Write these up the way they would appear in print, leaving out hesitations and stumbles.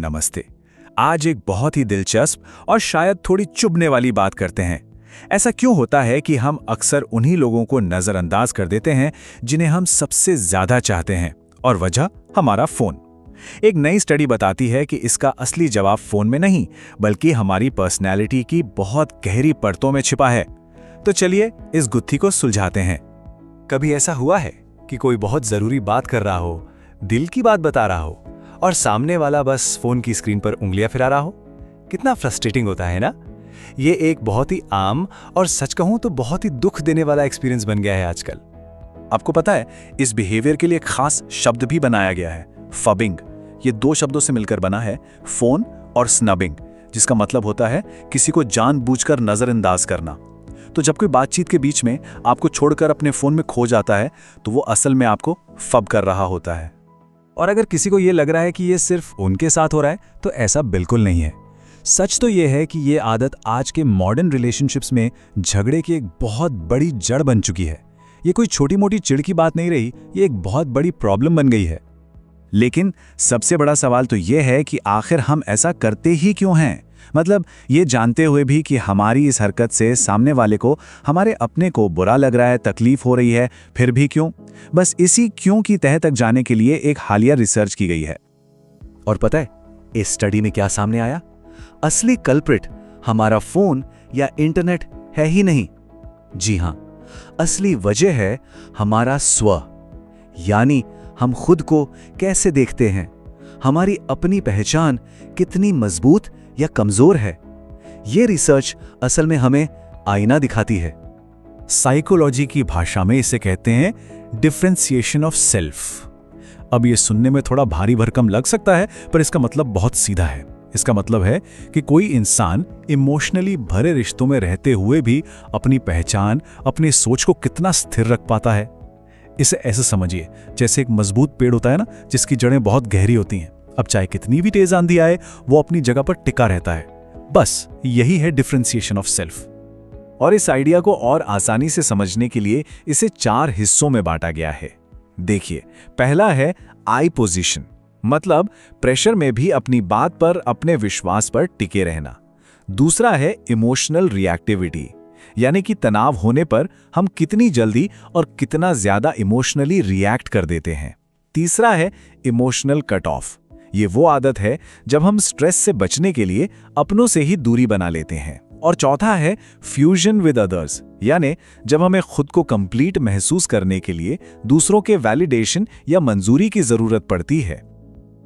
नमस्ते। आज एक बहुत ही दिलचस्प और शायद थोड़ी चुभने वाली बात करते हैं। ऐसा क्यों होता है कि हम अक्सर उन्हीं लोगों को नजरअंदाज कर देते हैं जिन्हें हम सबसे ज्यादा चाहते हैं, और वजह हमारा फोन। एक नई स्टडी बताती है कि इसका असली जवाब फोन में नहीं, बल्कि हमारी पर्सनैलिटी की बहुत गहरी परतों में छिपा है। तो चलिए इस गुत्थी को सुलझाते हैं। कभी ऐसा हुआ है कि कोई बहुत जरूरी बात कर रहा हो, दिल की बात बता रहा हो, और सामने वाला बस फोन की स्क्रीन पर उंगलियां फिरा रहा हो? कितना फ्रस्ट्रेटिंग होता है ना। ये एक बहुत ही आम और सच कहूं तो बहुत ही दुख देने वाला एक्सपीरियंस बन गया है आजकल। आपको पता है, इस बिहेवियर के लिए एक खास शब्द भी बनाया गया है, फबिंग। ये दो शब्दों से मिलकर बना है, फोन और स्नबिंग, जिसका मतलब होता है किसी को जानबूझकर नजरअंदाज करना। तो जब कोई बातचीत के बीच में आपको छोड़कर अपने फोन में खो जाता है, तो वो असल में आपको फब कर रहा होता है। और अगर किसी को ये लग रहा है कि ये सिर्फ उनके साथ हो रहा है, तो ऐसा बिल्कुल नहीं है। सच तो ये है कि ये आदत आज के मॉडर्न रिलेशनशिप्स में झगड़े की एक बहुत बड़ी जड़ बन चुकी है। ये कोई छोटी मोटी चिढ़ की बात नहीं रही, ये एक बहुत बड़ी प्रॉब्लम बन गई है। लेकिन सबसे बड़ा सवाल तो ये है कि आखिर हम ऐसा करते ही क्यों हैं? मतलब ये जानते हुए भी कि हमारी इस हरकत से सामने वाले को, हमारे अपने को बुरा लग रहा है, तकलीफ हो रही है, फिर भी क्यों? बस इसी क्यों की तह तक जाने के लिए एक हालिया रिसर्च की गई है। और पता है इस स्टडी में क्या सामने आया? असली कल्प्रिट हमारा फोन या इंटरनेट है ही नहीं। जी हां, असली वजह है हमारा स्व, यानी हम खुद को कैसे देखते हैं, हमारी अपनी पहचान कितनी मजबूत या कमजोर है। यह रिसर्च असल में हमें आईना दिखाती है। साइकोलॉजी की भाषा में इसे कहते हैं डिफरेंशिएशन ऑफ सेल्फ। अब ये सुनने में थोड़ा भारी भरकम लग सकता है, पर इसका मतलब बहुत सीधा है। इसका मतलब है कि कोई इंसान इमोशनली भरे रिश्तों में रहते हुए भी अपनी पहचान, अपनी सोच को कितना स्थिर रख पाता है। इसे ऐसे समझिए जैसे एक मजबूत पेड़ होता है ना, जिसकी जड़ें बहुत गहरी होती हैं। अब चाहे कितनी भी तेज आंधी आए, वो अपनी जगह पर टिका रहता है। बस यही है डिफरेंशिएशन ऑफ सेल्फ। और इस आइडिया को और आसानी से समझने के लिए इसे 4 हिस्सों में बांटा गया है। देखिए, पहला है आई पोजीशन, मतलब प्रेशर में भी अपनी बात पर, अपने विश्वास पर टिके रहना। दूसरा है इमोशनल रिएक्टिविटी, यानी कि तनाव होने पर हम कितनी जल्दी और कितना ज्यादा इमोशनली रिएक्ट कर देते हैं। तीसरा है इमोशनल कट ऑफ। ये वो आदत है जब हम स्ट्रेस से बचने के लिए अपनों से ही दूरी बना लेते हैं। और चौथा है फ्यूजन विद अदर्स, यानी जब हमें खुद को कंप्लीट महसूस करने के लिए दूसरों के वैलिडेशन या मंजूरी की जरूरत पड़ती है।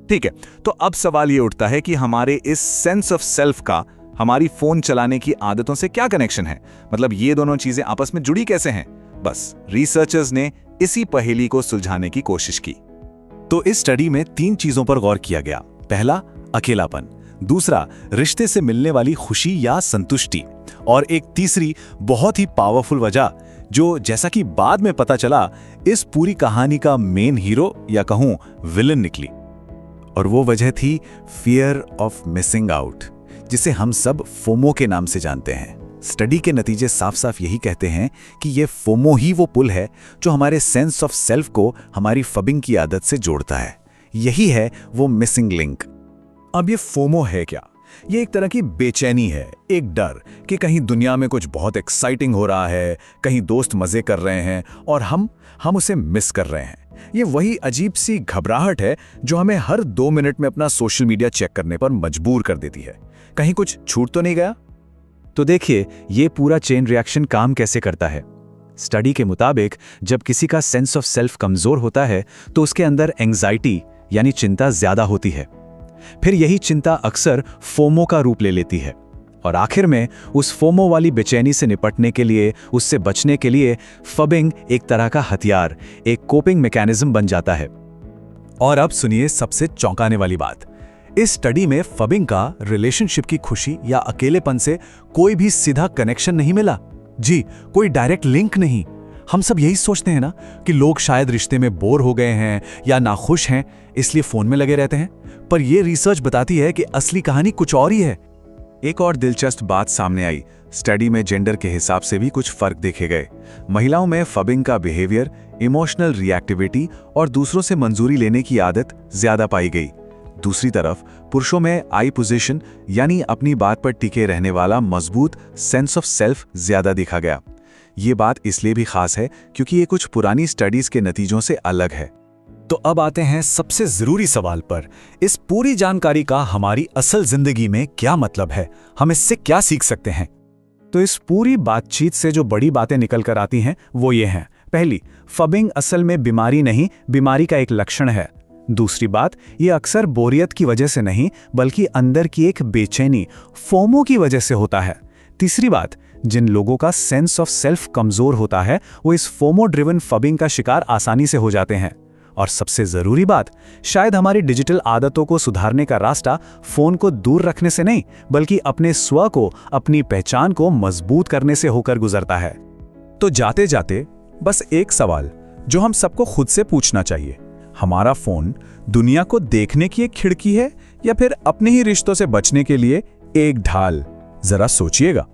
ठीक है, तो अब सवाल ये उठता है कि हमारे इस सेंस ऑफ सेल्फ का हमारी फोन चलाने की आदतों से क्या कनेक्शन है? मतलब ये दोनों चीजें आपस में जुड़ी कैसे हैं? बस रिसर्चर्स ने इसी पहेली को सुलझाने की कोशिश की। तो इस स्टडी में 3 चीजों पर गौर किया गया। पहला, अकेलापन। दूसरा, रिश्ते से मिलने वाली खुशी या संतुष्टि। और एक तीसरी बहुत ही पावरफुल वजह, जो जैसा कि बाद में पता चला इस पूरी कहानी का मेन हीरो या कहूं विलन निकली। और वो वजह थी फियर ऑफ मिसिंग आउट, जिसे हम सब फोमो के नाम से जानते हैं। स्टडी के नतीजे साफ साफ यही कहते हैं कि ये फोमो ही वो पुल है जो हमारे सेंस ऑफ सेल्फ को हमारी फबिंग की आदत से जोड़ता है। यही है वो मिसिंग लिंक। अब ये फोमो है क्या? ये एक तरह की बेचैनी है, एक डर कि कहीं दुनिया में कुछ बहुत एक्साइटिंग हो रहा है, कहीं दोस्त मजे कर रहे हैं और हम उसे मिस कर रहे हैं। ये वही अजीब सी घबराहट है जो हमें हर 2 मिनट में अपना सोशल मीडिया चेक करने पर मजबूर कर देती है। कहीं कुछ छूट तो नहीं गया? तो देखिए, ये पूरा चेन रिएक्शन काम कैसे करता है। स्टडी के मुताबिक जब किसी का सेंस ऑफ सेल्फ कमजोर होता है, तो उसके अंदर एंजाइटी यानी चिंता ज्यादा होती है। फिर यही चिंता अक्सर फोमो का रूप ले लेती है, और आखिर में उस फोमो वाली बेचैनी से निपटने के लिए, उससे बचने के लिए फबिंग एक तरह का हथियार, एक कोपिंग मैकेनिज्म बन जाता है। और अब सुनिए सबसे चौंकाने वाली बात। इस स्टडी में फबिंग का रिलेशनशिप की खुशी या अकेलेपन से कोई भी सीधा कनेक्शन नहीं मिला। जी, कोई डायरेक्ट लिंक नहीं। हम सब यही सोचते हैं ना कि लोग शायद रिश्ते में बोर हो गए हैं या नाखुश हैं, इसलिए फोन में लगे रहते हैं। पर यह रिसर्च बताती है कि असली कहानी कुछ और ही है। एक और दिलचस्प बात सामने आई। स्टडी में जेंडर के हिसाब से भी कुछ फर्क देखे गए। महिलाओं में फबिंग का बिहेवियर, इमोशनल रिएक्टिविटी और दूसरों से मंजूरी लेने की आदत ज्यादा पाई गई। दूसरी तरफ पुरुषों में आई पोजीशन यानी अपनी बात पर टिके रहने वाला मजबूत सेंस ऑफ सेल्फ ज्यादा देखा गया। ये बात इसलिए भी खास है क्योंकि ये कुछ पुरानी स्टडीज के नतीजों से अलग है। तो अब आते हैं सबसे जरूरी सवाल पर, इस पूरी जानकारी का हमारी असल जिंदगी में क्या मतलब है, हम इससे क्या सीख सकते हैं? तो इस पूरी बातचीत से जो बड़ी बातें निकल कर आती हैं वो ये हैं। पहली, फबिंग असल में बीमारी नहीं, बीमारी का एक लक्षण है। दूसरी बात, ये अक्सर बोरियत की वजह से नहीं बल्कि अंदर की एक बेचैनी, फोमो की वजह से होता है। तीसरी बात, जिन लोगों का सेंस ऑफ सेल्फ कमजोर होता है वो इस फोमो ड्रिवन फबिंग का शिकार आसानी से हो जाते हैं। और सबसे जरूरी बात, शायद हमारी डिजिटल आदतों को सुधारने का रास्ता फोन को दूर रखने से नहीं बल्कि अपने स्व को, अपनी पहचान को मजबूत करने से होकर गुजरता है। तो जाते जाते बस एक सवाल जो हम सबको खुद से पूछना चाहिए, हमारा फोन दुनिया को देखने की एक खिड़की है या फिर अपने ही रिश्तों से बचने के लिए एक ढाल? जरा सोचिएगा।